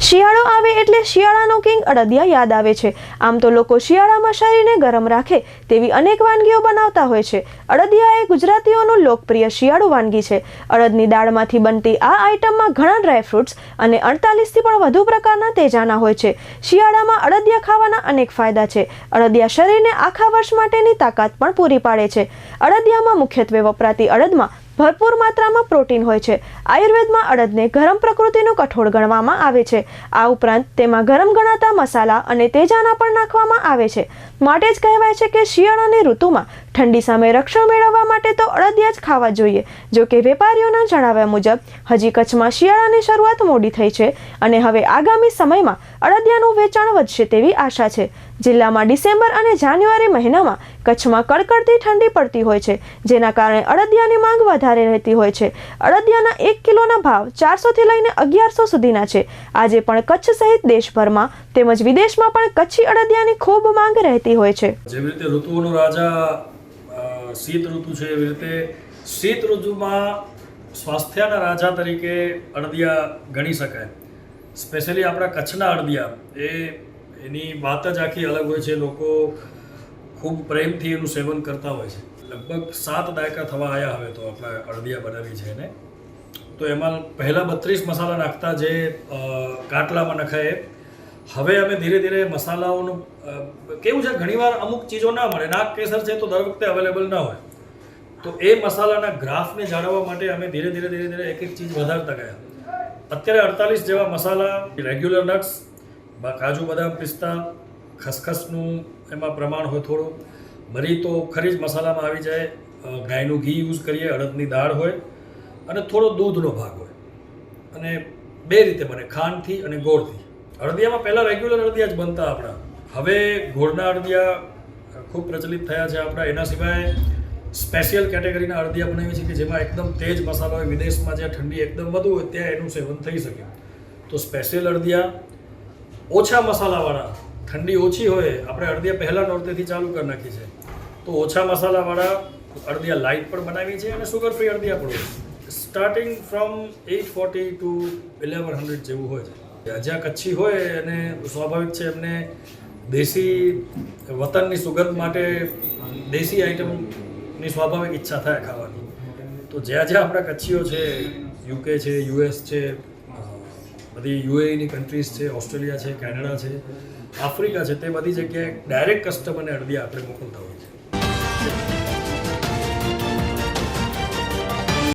શિયાળો આવે એટલે શિયાળાનો કિંગ અડદિયા યાદ આવે છે। આમ તો લોકો શિયાળામાં શરીરને ગરમ રાખે તેવી અનેક વાનગીઓ બનાવતા હોય છે। અડદિયા એ ગુજરાતીઓનું લોકપ્રિય શિયાળુ વાનગી છે। અડદની દાળમાંથી બનતી આ આઇટમમાં ઘણા ડ્રાયફ્રૂટ્સ અને 48થી પણ વધુ પ્રકારના તેજાના હોય છે। શિયાળામાં અડદિયા ખાવાના અનેક ફાયદા છે। અડદિયા શરીરને આખા વર્ષ માટેની તાકાત પણ પૂરી પાડે છે। અડદિયામાં મુખ્યત્વે વપરાતી અડદમાં ભરપૂર માત્રામાં પ્રોટીન હોય છે। આયુર્વેદમાં અડદને ગરમ પ્રકૃતિનું કઠોળ ગણવામાં આવે છે। આ ઉપરાંત તેમાં ગરમ ગણાતા મસાલા અને તેજાના પણ નાખવામાં આવે છે। માટે જ કહેવાય છે કે શિયાળાની ઋતુમાં ઠંડી સામે રક્ષણ મેળવવા માટે તો અડદિયા જ ખાવા જોઈએ। જો કે વેપારીઓના જણાવ્યા મુજબ હજી કચ્છમાં શિયાળાની શરૂઆત મોડી થઈ છે અને હવે આગામી સમયમાં અડદિયાનું વેચાણ વધશે તેવી આશા છે। જિલ્લામાં ડિસેમ્બર અને જાન્યુઆરી મહિનામાં કચ્છમાં કડકડતી ઠંડી પડતી હોય છે, જેના કારણે અડદિયાની માંગ વધારે રહેતી હોય છે। અડદિયાના 1 કિલોના ભાવ 400 થી લઈને 1100 સુધીના છે। આજે પણ કચ્છ સહિત દેશભરમાં તેમજ વિદેશમાં પણ કચ્છી અડદિયાની ખૂબ માંગ રહેતી હોય છે। જેવી રીતે ઋતુઓનો રાજા શીત ઋતુ છે, એવી રીતે શીત ઋતુમાં સ્વાસ્થ્યના રાજા તરીકે અડદિયા ગણી શકાય। સ્પેશિયલી આપણા કચ્છના અડદિયા એની વાત જ આખી અલગ હોય છે। લોકો ખૂબ પ્રેમથી એનું સેવન કરતા હોય છે। લગભગ 7 દાયકા થવા આવ્યા હવે તો આપણા અડદિયા બનાવી છે એને। તો એમાં પહેલાં 32 મસાલા નાખતા જે કાટલામાં નખાય, હવે અમે ધીરે ધીરે મસાલાઓનું કેવું છે, ઘણીવાર અમુક ચીજો ના મળે, નાગ કેસર છે તો દર વખતે અવેલેબલ ના હોય, તો એ મસાલાના ગ્રાફને જાળવવા માટે અમે ધીરે ધીરે એક ચીજ વધારતા ગયા। અત્યારે 48 જેવા મસાલા, રેગ્યુલર નટ્સ, કાજુ બદામ પિસ્તા, ખસખસનું એમાં પ્રમાણ હોય થોડું, મરી તો ખરી જ મસાલામાં આવી જાય, ગાયનું ઘી યુઝ કરીએ, અડદની દાળ હોય અને થોડો દૂધનો ભાગ હોય, અને 2 રીતે બને, ખાંડથી અને ગોળથી। અડદિયામાં પહેલાં રેગ્યુલર અડદિયા જ બનતા આપણા, હવે ગોળના અડદિયા ખૂબ પ્રચલિત થયા છે આપણા। એના સિવાય સ્પેશિયલ કેટેગરીના અડદિયા બનાવીએ છીએ કે જેમાં એકદમ તેજ મસાલો હોય, વિદેશમાં જ્યાં ઠંડી એકદમ વધુ હોય ત્યાં એનું સેવન થઈ શકે। તો સ્પેશિયલ અડદિયા ઓછા મસાલાવાળા, ઠંડી ઓછી હોય, આપણે અડદિયા પહેલાં નોરતેથી ચાલુ કરી નાખી છે, તો ઓછા મસાલાવાળા અડદિયા લાઇટ પણ બનાવી છે અને સુગર ફ્રી અડદિયા પણ હોય। સ્ટાર્ટિંગ ફ્રોમ 840 ટુ 1100 જેવું હોય છે। જ્યાં કચ્છી હોય અને સ્વાભાવિક છે એમને દેશી વતનની સુગંધ માટે દેશી આઈટમની સ્વાભાવિક ઈચ્છા થાય ખાવાની। તો જ્યાં જ્યાં આપણા કચ્છીઓ છે, UK છે, US છે, બધી UAEની કન્ટ્રીઝ છે, ઓસ્ટ્રેલિયા છે, કેનેડા છે, આફ્રિકા છે, તે બધી જગ્યાએ ડાયરેક્ટ કસ્ટમરને અડદિયા આપણે મોકલતા હોઈએ છીએ।